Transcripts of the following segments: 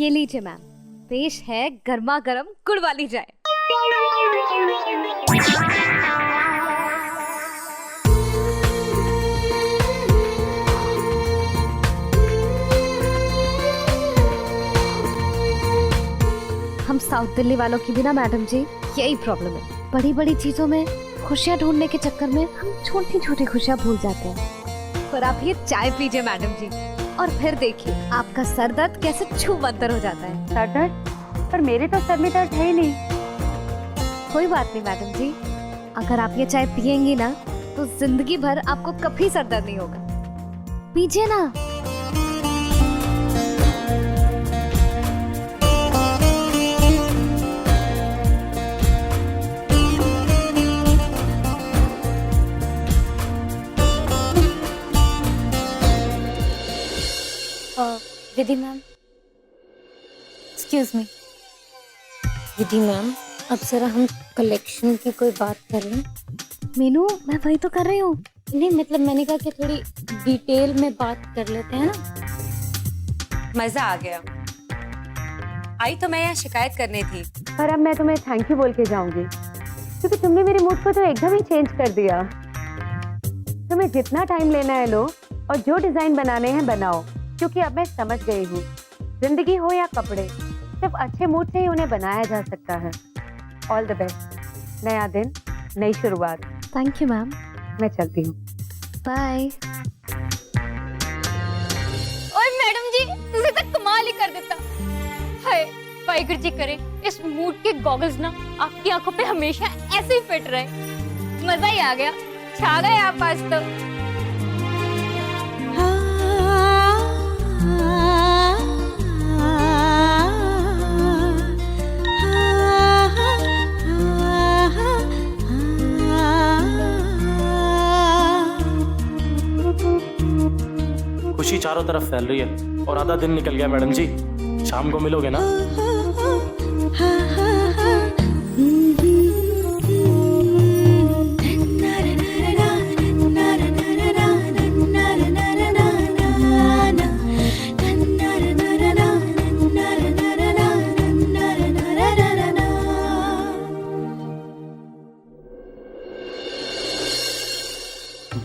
ये लीजिए मैम, पेश है गर्मा गर्म गुड़ वाली चाय। हम साउथ दिल्ली वालों की भी ना मैडम जी यही प्रॉब्लम है, बड़ी बड़ी चीजों में खुशियाँ ढूंढने के चक्कर में हम छोटी छोटी खुशियाँ भूल जाते हैं। पर आप ये चाय पीजिए मैडम जी, और फिर देखिए आपका सर दर्द कैसे छू मंतर हो जाता है। सर दर्द? पर मेरे तो सर में दर्द है ही नहीं। कोई बात नहीं मैडम जी, अगर आप ये चाय पियेंगी ना तो जिंदगी भर आपको कभी सर दर्द नहीं होगा। पीजिए ना। विधि मैम, एक्सक्यूज मी। विधि मैम, अब जरा हम कलेक्शन की कोई बात कर लें। मीनू, मैं वही तो कर रही हूँ। नहीं मतलब मैंने कहा कि थोड़ी डिटेल में बात कर लेते हैं ना। मजा आ गया। आई तो मैं यहाँ शिकायत करनी थी। पर अब मैं तुम्हें थैंक यू बोल के जाऊंगी, क्योंकि तुमने मेरे मूड को तो एकदम ही चेंज कर दिया। तुम्हें जितना टाइम लेना है लो, और जो डिजाइन बनाने हैं बनाओ, क्योंकि अब मैं समझ गई हूँ, जिंदगी हो या कपड़े, सिर्फ अच्छे मूड से ही उन्हें बनाया जा सकता है। All the best. नया दिन, नई शुरुआत। Thank you ma'am. मैं चलती हूँ। बाय। ओए मैडम जी, तुझे तो कमाल ही कर देता। हाय वाहिगुरु जी करे इस मूड के गॉगल्स ना आपकी आंखों पे हमेशा ऐसे ही फिट रहे। मजा ही आ गया, छा गए आप आज तो। खुशी चारों तरफ फैल रही है और आधा दिन निकल गया मैडम जी। शाम को मिलोगे ना?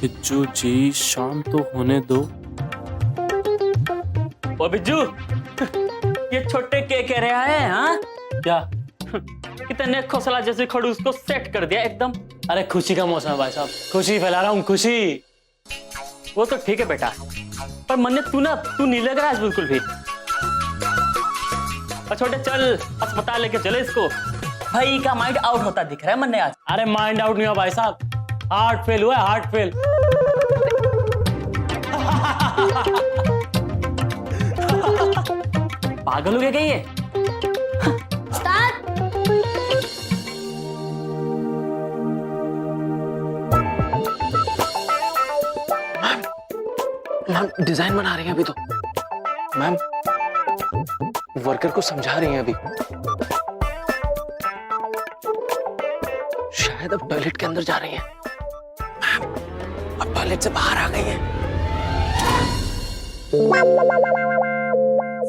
बिज्जू जी, शाम तो होने दो। ओ बिज्जू, ये छोटे क्या कह रहा है? हाँ क्या? कितने खोसला जैसे खड़ूस को सेट कर दिया एकदम। अरे खुशी का मौसम है भाई साहब, खुशी फैला रहा हूँ, खुशी। वो तो ठीक है बेटा, पर मन्ने तू नहीं लग रहा है बिल्कुल भी। और छोटे चल अस्पताल लेके चले इसको। भाई का माइंड आउट होता दिख रहा है मन्ने आज। अरे माइंड आउट नहीं हुआ भाई साहब, हार्ट फेल हुआ है, हार्ट फेल। पागल हो गया क्या ये? मैम डिजाइन बना रही हैं अभी तो। मैम वर्कर को समझा रही हैं अभी। शायद अब टॉयलेट के अंदर जा रही हैं। मैम अब टॉयलेट से बाहर आ गई हैं।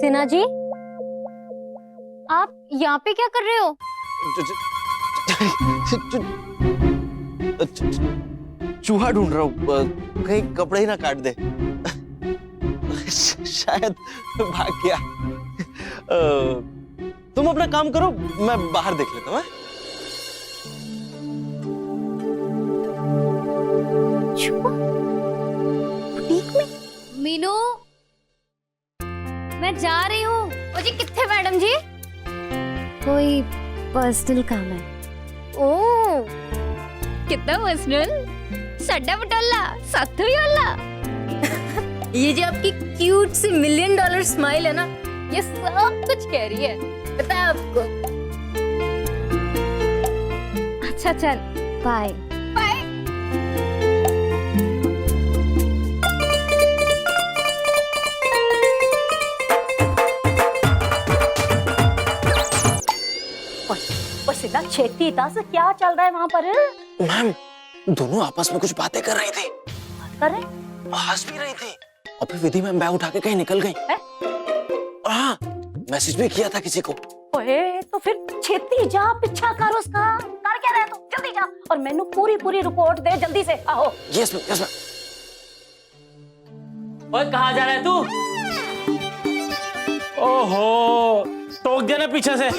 सिन्हा जी, आप यहाँ पे क्या कर रहे हो? चूहा ढूंढ रहा हूँ, कहीं कपड़े ही ना काट दे। शायद भाग गया। तुम अपना काम करो, मैं बाहर देख लेता हूँ। मीनू, मैं जा रही हूँ। ओ जी कित्थे मैडम जी? कोई पर्सनल काम है। ओ कितना पर्सनल। सड्डा पटोला साथू ही वाला। ये जो आपकी क्यूट सी $1 मिलियन स्माइल है ना, ये सब कुछ कह रही है, पता है आपको? अच्छा चल, बाय। बाय। सिद्धा छेती से क्या चल रहा है वहाँ पर? मैम दोनों आपस में कुछ बातें कर रही थी। कर रहे? हंस भी रही थी। और फिर विधि मैम बैग उठा के कहीं निकल गई। हाँ, मैसेज भी किया था किसी को। ओए तो फिर छेती जा, पीछा कर उसका। कर क्या रहा तू? जल्दी जा और मैनू पूरी रिपोर्ट दे जल्दी से। आहो। Yes ma'am, yes ma'am. ओए कहाँ जा रहा है तू? ओहो, टोक दिया ना पीछे से।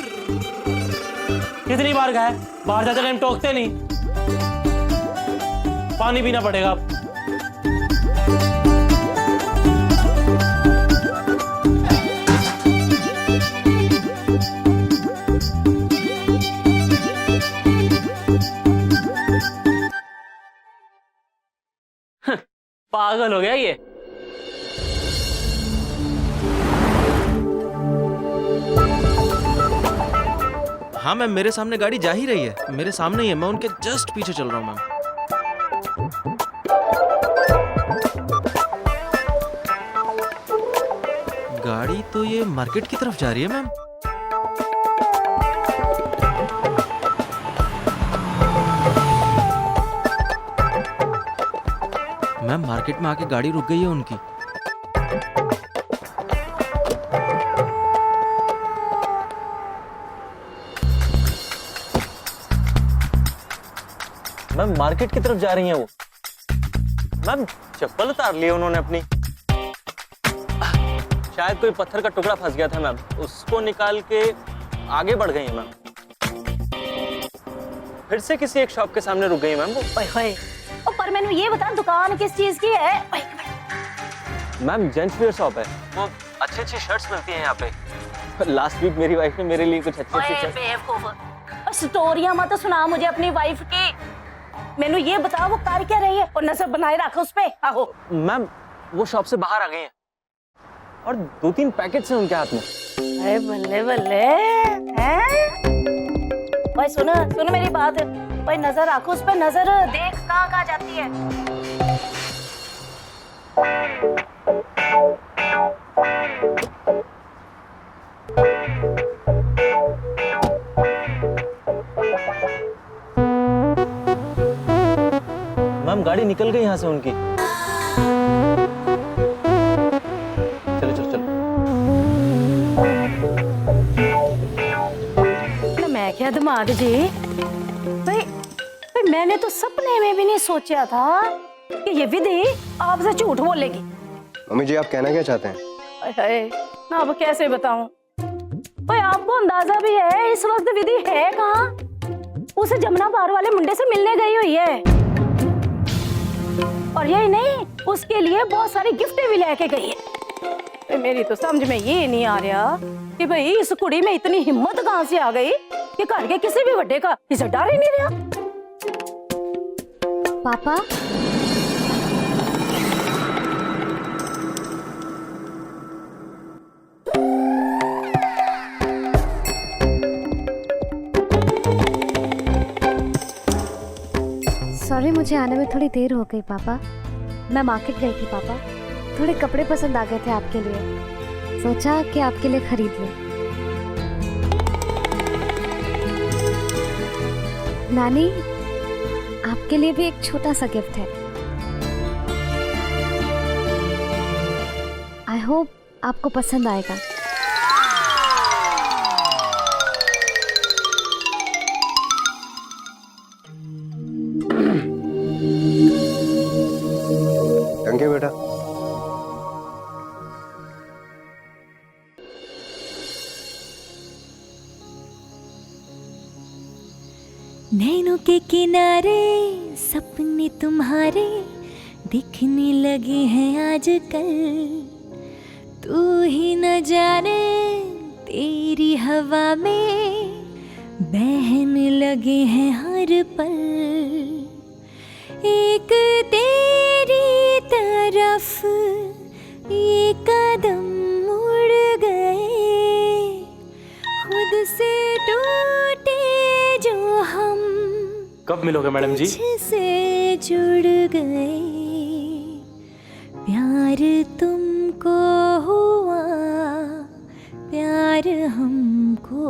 कितनी बार गए? बाहर जाते टाइम टोकते नहीं। पानी पीना पड़ेगा अब। पागल हो गया ये। हाँ मैम, मेरे सामने गाड़ी जा ही रही है, मेरे सामने ही है, मैं उनके जस्ट पीछे चल रहा हूँ मैम। गाड़ी तो ये मार्केट की तरफ जा रही है मैम। मैम मार्केट में आके गाड़ी रुक गई है उनकी। मैम मार्केट की तरफ जा रही हैं वो। मैम चप्पल उतार ली उन्होंने अपनी। शायद कोई पत्थर का टुकड़ा फंस गया था मैम, उसको निकाल के आगे बढ़ गई हैं मैम। फिर से किसी एक शॉप के सामने रुक गई मैम वो। ओए होए, ओ पर मैनू ये बता दुकान किस चीज की है? ओए, मैम जेंट्स वेयर शॉप है, वो अच्छी अच्छी शर्ट्स मिलती हैं यहाँ पे। लास्ट वीक मेरी वाइफ ने मेरे लिए कुछ अच्छी अच्छी शर्ट्स। बेवकूफ, स्टोरियां मत सुना मुझे अपनी वाइफ की। मैनू ये बता वो कर क्या रही है और नजर बनाए रख उस पे। आहो। मैम वो शॉप से बाहर आ गई हैं और 2-3 पैकेट्स हैं उनके हाथ में। अरे बल्ले बल्ले हैं। ओए सुन सुन मेरी बात। ओए नजर रख उस पे, नजर देख कहाँ जाती है। मैम गाड़ी निकल गई यहाँ से उनकी। चलो चलो चलो। मैं क्या दिमाग जी, भाई मैंने तो सपने में भी नहीं सोचा था कि ये विधि आपसे झूठ बोलेगी। मम्मी जी आप कहना क्या चाहते हैं? हाय, मैं अब कैसे बताऊं? भाई आपको अंदाजा भी है इस वक्त विधि है कहाँ? उसे जमुना पार वाले मुंडे से मिलने गई हुई है। और यही नहीं, उसके लिए बहुत सारी गिफ्टें भी लेके गई है। मेरी तो समझ में ये नहीं आ रहा कि भाई इस कुड़ी में इतनी हिम्मत कहाँ से आ गई कि घर के किसी भी बड़े का इसे डर ही नहीं रहा। पापा सॉरी, मुझे आने में थोड़ी देर हो गई पापा। मैं मार्केट गई थी पापा, थोड़े कपड़े पसंद आ गए थे आपके लिए, सोचा कि आपके लिए खरीद लूं। नानी, आपके लिए भी एक छोटा सा गिफ्ट है। आई होप आपको पसंद आएगा। थैंक यू बेटा। नैनों के किनारे सपने तुम्हारे दिखने लगे हैं आजकल। तू ही न जाने तेरी हवा में बहने लगे हैं हर पल। एक तेरी तरफ ये कदम मुड़ गए, खुद से टूटे जो हम कब मिलोगे मैडम जी? से जुड़ गए। प्यार तुमको हुआ, प्यार हमको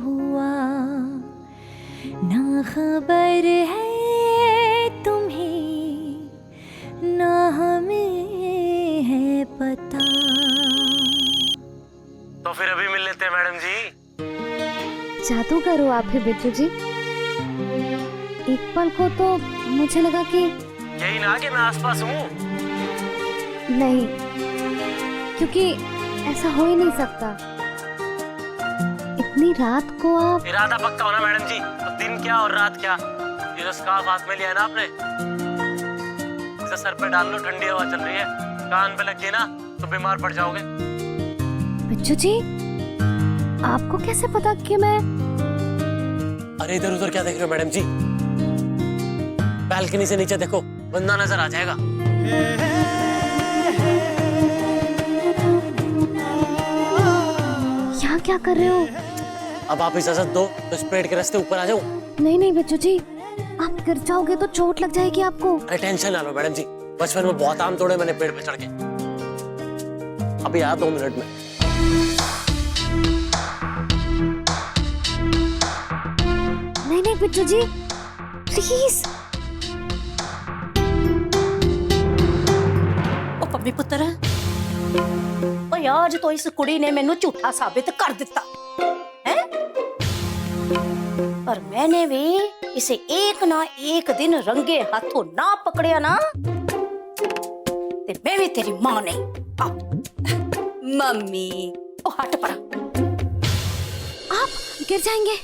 हुआ, ना खबर है तुम्हें, ना हमें है पता। तो फिर अभी मिल लेते हैं मैडम जी। जादूगर हो आप ही बिट्टू जी। एक पल को तो मुझे लगा कि यही ना कि मैं आसपास हूँ। नहीं, क्योंकि ऐसा हो ही नहीं सकता। इतनी रात को आप इरादा पक्का होना मैडम जी। तो दिन क्या और रात क्या, ये जो स्कार्फ हाथ में लिया है ना आपने, इसे सर पे डाल लो, ठंडी हवा चल रही है, कान पे लग गई ना तो बीमार पड़ जाओगे। बिट्टू जी, आपको कैसे पता कि मैं? अरे इधर उधर क्या देख रहे हो मैडम जी? बालकनी से नीचे देखो, बंदा नजर आ जाएगा। यहाँ क्या कर रहे हो? अब आप इजाजत दो तो इस पेड़ के रास्ते ऊपर आ जाऊं। नहीं नहीं बिट्टू जी, आप गिर जाओगे तो चोट लग जाएगी आपको। अरे टेंशन ना लो मैडम जी, बचपन में बहुत आम तोड़े मैंने पेड़ पे चढ़ के। अभी आ 2 मिनट में। नहीं नहीं बिट्टू जी, प्लीज। ओ पम्मी पुत्र, ओ आज तो इस कुड़ी ने मैनू झूठा साबित कर दिता है, पर मैंने भी इसे एक ना एक दिन रंगे हाथों ना पकड़िया ना, ते मैं भी तेरी मां नहीं। मम्मी ओ हट पड़ा। आप गिर जाएंगे।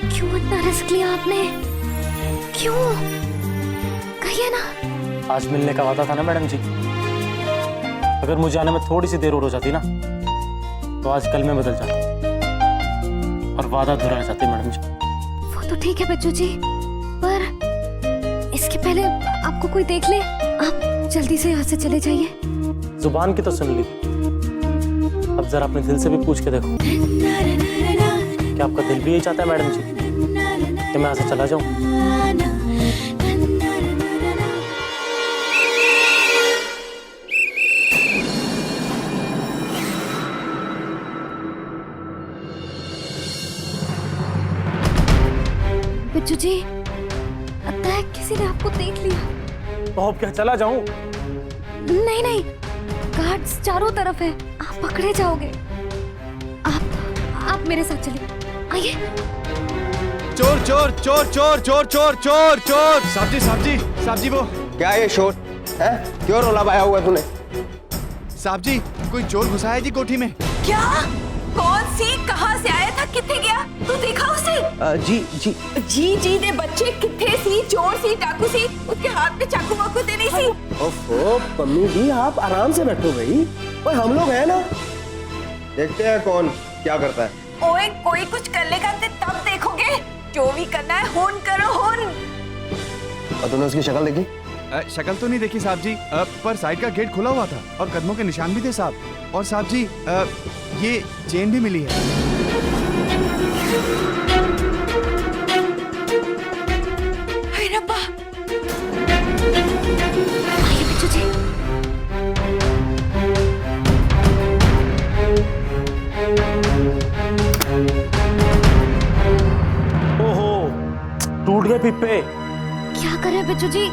क्यों इतना रिस्क लिया आपने? क्यों? कहिए ना। आज मिलने का वादा था ना मैडम जी, अगर मुझे आने में थोड़ी सी देर और हो जाती ना तो आज कल में बदल जाता और वादा अधूरा रह जाती मैडम जी। वो तो ठीक है बिट्टू जी, पर इसके पहले आपको कोई देख ले, आप जल्दी से यहाँ से चले जाइए। जुबान की तो सुन ली, अब जरा अपने दिल से भी पूछ के देखो, क्या आपका दिल भी यही चाहता है मैडम जी कि मैं यहाँ से चला जाऊं? बिट्टू जी, लगता है किसी ने आपको देख लिया। तो अब क्या चला जाऊं? नहीं नहीं, गार्ड्स चारों तरफ है, आप पकड़े जाओगे। आप मेरे साथ चलिए, आइए। चोर चोर चोर चोर चोर चोर चोर चोर। साहब जी वो क्या ये शोर है? क्यों रोला पाया हुआ तूने? साहब जी कोई चोर घुसा है जी कोठी में। क्या? कौन सी? कहां से आया था? किथे गया? तू देखा उसे? जी ने बच्चे किथे सी? चोर सी, डाकू सी? उसके हाथ में चाकू वाकू तो नहीं सी? ओफो पम्मी जी, आप आराम से बैठो भाई, ओए हम लोग हैं ना, देखते हैं कौन क्या करता है। ओए कोई कुछ कर लेगा तो तब देखोगे, जो भी करना है होन करो, होन। और तूने उसकी शक्ल देखी? शक्ल तो नहीं देखी साहब जी, पर साइड का गेट खुला हुआ था और कदमों के निशान भी थे साहब। और साहब जी ये चेन भी मिली है। हाय रब्बा। आइए बिट्टू जी। ओहो, टूट गए पिप्पे। क्या कर रहे हैं बिट्टू जी?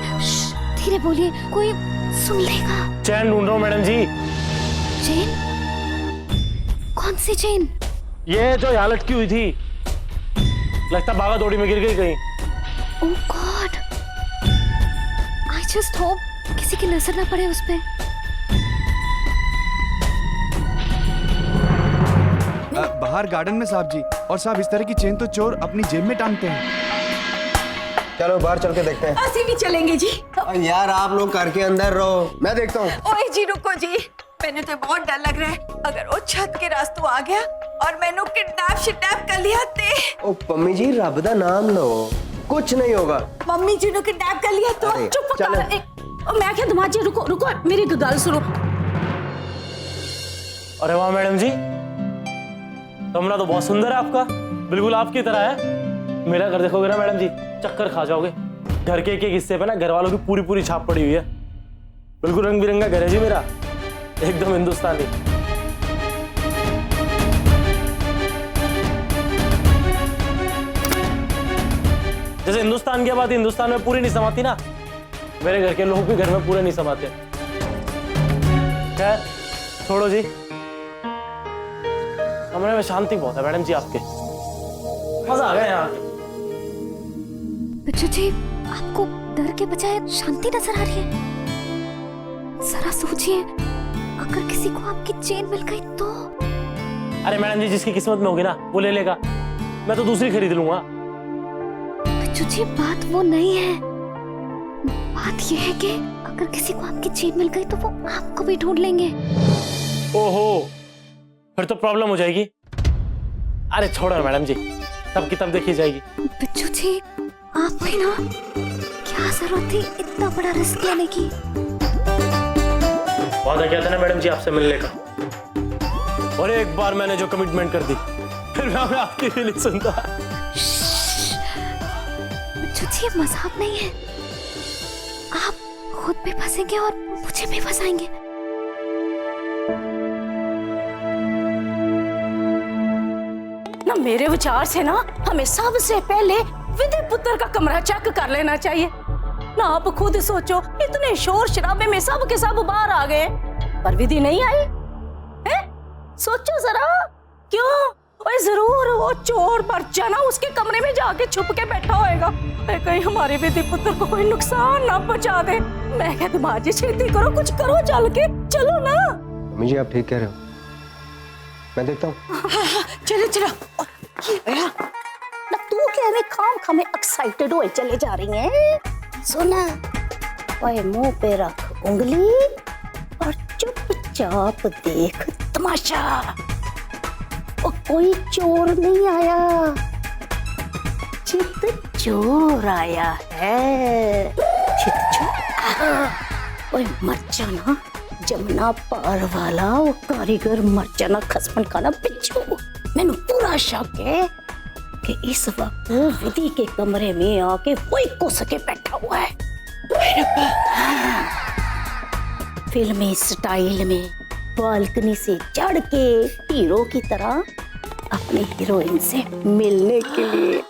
धीरे बोलिए, कोई सुन लेगा। चैन ढूंढ रहा हूँ मैडम जी। चेन? कौन सी चेन? ये जो यहाँ लटकी हुई थी, लगता भागा दौड़ी में गिर गई कहीं। ओह गॉड, आई जस्ट होप किसी की नजर ना पड़े उस पे। बाहर गार्डन में साहब जी। और साहब इस तरह की चेन तो चोर अपनी जेब में टांगते हैं। चलो बाहर चल के देखते हैं। ਅਸੀਂ भी चलेंगे जी। यार आप लोग घर के अंदर रहो, मैं देखता हूँ। ओए जी रुको जी, मैंने तो बहुत डर लग रहा है, अगर वो छत के रास्तों आ गया और मैंने किडनैप शिडनैप कर लिया ते। ओ पम्मी जी रब दा नाम लो, कुछ नहीं होगा। मम्मी जी ने किडनैप कर लिया तो? अरे, चुप चलो। कर। मैं क्या दमाजी, रुको रुको, मेरी एक गल सुनो। अरे वाह मैडम जी, कमरा तो बहुत सुंदर है आपका, बिल्कुल आपकी तरह है। मेरा घर देखोगे ना मैडम जी, चक्कर खा जाओगे। घर के एक हिस्से पे ना घर वालों की पूरी पूरी छाप पड़ी हुई है। बिल्कुल रंग बिरंगा घर है जी मेरा, एकदम हिंदुस्तानी। जैसे हिंदुस्तान की बात हिंदुस्तान में पूरी नहीं समाती ना, मेरे घर के लोग भी घर में पूरे नहीं समाते। खैर छोड़ो जी, कमरे में शांति बहुत है मैडम जी आपके, मजा आ गया यहाँ आके। बिच्छू जी, आपको डर के बजाय शांति नजर आ रही है। जरा सोचिए, अगर किसी को आपकी चेन मिल गई तो? अरे मैडम जी, जिसकी किस्मत में होगी ना वो ले लेगा, मैं तो दूसरी खरीद लूंगा। बिच्छू जी, बात वो नहीं है। बात ये है कि अगर किसी को आपकी चेन मिल गई तो वो आपको भी ढूंढ लेंगे। ओहो, फिर तो प्रॉब्लम हो जाएगी। अरे छोड़ो ना मैडम जी, तब की तब देखी जाएगी। बिच्छू जी, आप भी ना, क्या जरूरत थी इतना बड़ा रिस्क लेने की? वादा किया था ना मैडम जी आपसे मिलने का, और एक बार मैंने जो कमिटमेंट कर दी, फिर मैं आपकी भी नहीं सुनता। बिच्छू जी, ये मजाक नहीं है। आप खुद भी फंसेंगे और मुझे भी फंसाएंगे। ना मेरे विचार से ना हमें सबसे पहले विधि पुत्र का कमरा चेक कर लेना चाहिए। ना आप खुद सोचो, इतने शोर शराबे में सब के सब बाहर आ गए पर विधि नहीं आई है? सोचो जरा, क्यों? ओए जरूर वो चोर बच्चा ना उसके कमरे में जाके छुप के बैठा होएगा। कहीं हमारे विधि पुत्र को कोई नुकसान ना पहुंचा दे। मैं कहती माँ जी, छेती करो, कुछ करो, चल के चलो ना। मम्मी जी आप ठीक कह रहे हो, मैं देखता हूँ। चलो चलो। ना तू क्या में खाम खामे एक्साइटेड होए चले जा रही है? सुना, ओए मुंह पे रख उंगली और चुपचाप देख तमाशा। और कोई चोर नहीं आया, चित चोर आया है। चित चोर? ओए मर जाना जमुना पार वाला वो कारीगर, मर जाना खसमन खाना पिछू। मैंने पूरा शक है कि इस वक्त विधि के कमरे में आके वही घुस के बैठा हुआ है। फिल्मी स्टाइल में बालकनी से चढ़ के हीरो की तरह अपनी हीरोइन से मिलने के लिए।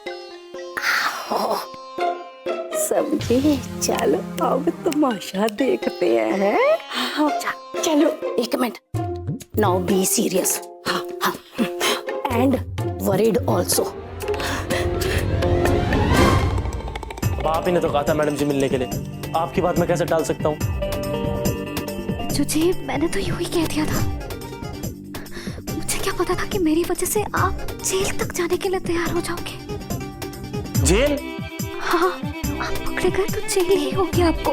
समझे? चलो अब तमाशा देखते हैं। चलो एक minute, now be serious and worried also. आप ही ने तो कहा था मैडम जी मिलने के लिए, आपकी बात मैं कैसे टाल सकता हूँ? जी, मैंने तो यूं ही कह दिया था। मुझे क्या पता था कि मेरी वजह से आप जेल तक जाने के लिए तैयार हो जाओगे। जेल? हाँ, आप पकड़े गए तो जेल ही होगी आपको।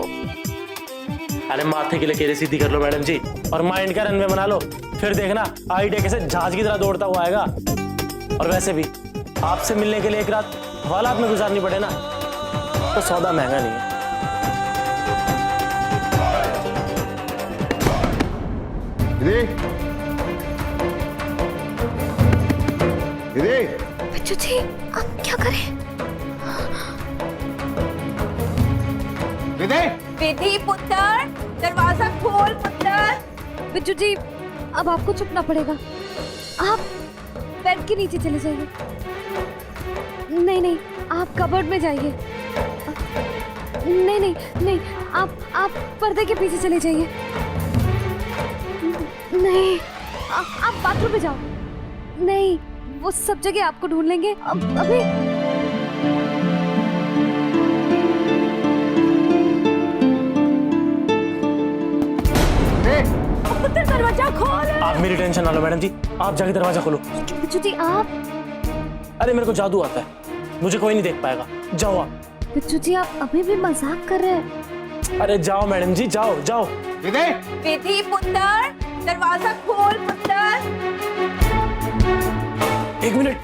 अरे माथे की लकीरें सीधी कर लो मैडम जी, और माइंड का रनवे बना लो, फिर देखना आइडिया कैसे जहाज की तरह दौड़ता हुआ आएगा। और वैसे भी आपसे मिलने के लिए एक रात हवालात में गुजारनी पड़े ना, तो सौदा महंगा नहीं है। बच्चों जी, आप क्या करें? विधि पुत्र, दरवाजा खोल पुत्र। बिच्छू जी, अब आपको चुपना पड़ेगा। आप बेड के नीचे चले जाइए। नहीं नहीं, आप कबर्ड में जाइए। नहीं नहीं नहीं, आप पर्दे के पीछे चले जाइए। नहीं, आप बाथरूम में जाओ। नहीं, वो सब जगह आपको ढूंढ लेंगे। अभी दरवाजा खोल। आप मेरी टेंशन ना लो मैडम जी, आप जाके दरवाजा खोलो। बिच्छू जी, आप? अरे मेरे को जादू आता है, मुझे कोई नहीं देख पाएगा, जाओ आप। बिच्छू जी, आप अभी भी मजाक कर रहे हैं। अरे जाओ मैडम जी, जाओ जाओ। विधि पुत्र, दरवाजा खोल पुत्र। एक मिनट।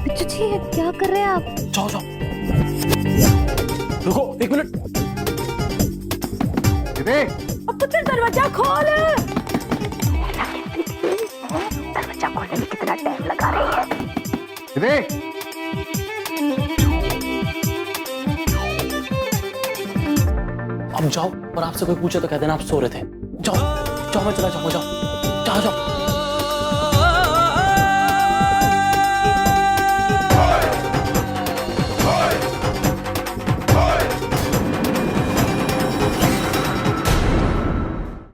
बिच्छू जी, क्या कर रहे हैं आप? जाओ जाओ, रुको एक मिनट। पुत्र दरवाजा खोल। दरवाजा खोलने में कितना टाइम लगा रही है? अब जाओ, और आपसे कोई पूछे तो कह देना आप सो रहे थे। जाओ जाओ, मैं चला जाऊंगा, जाओ जाओ जाओ।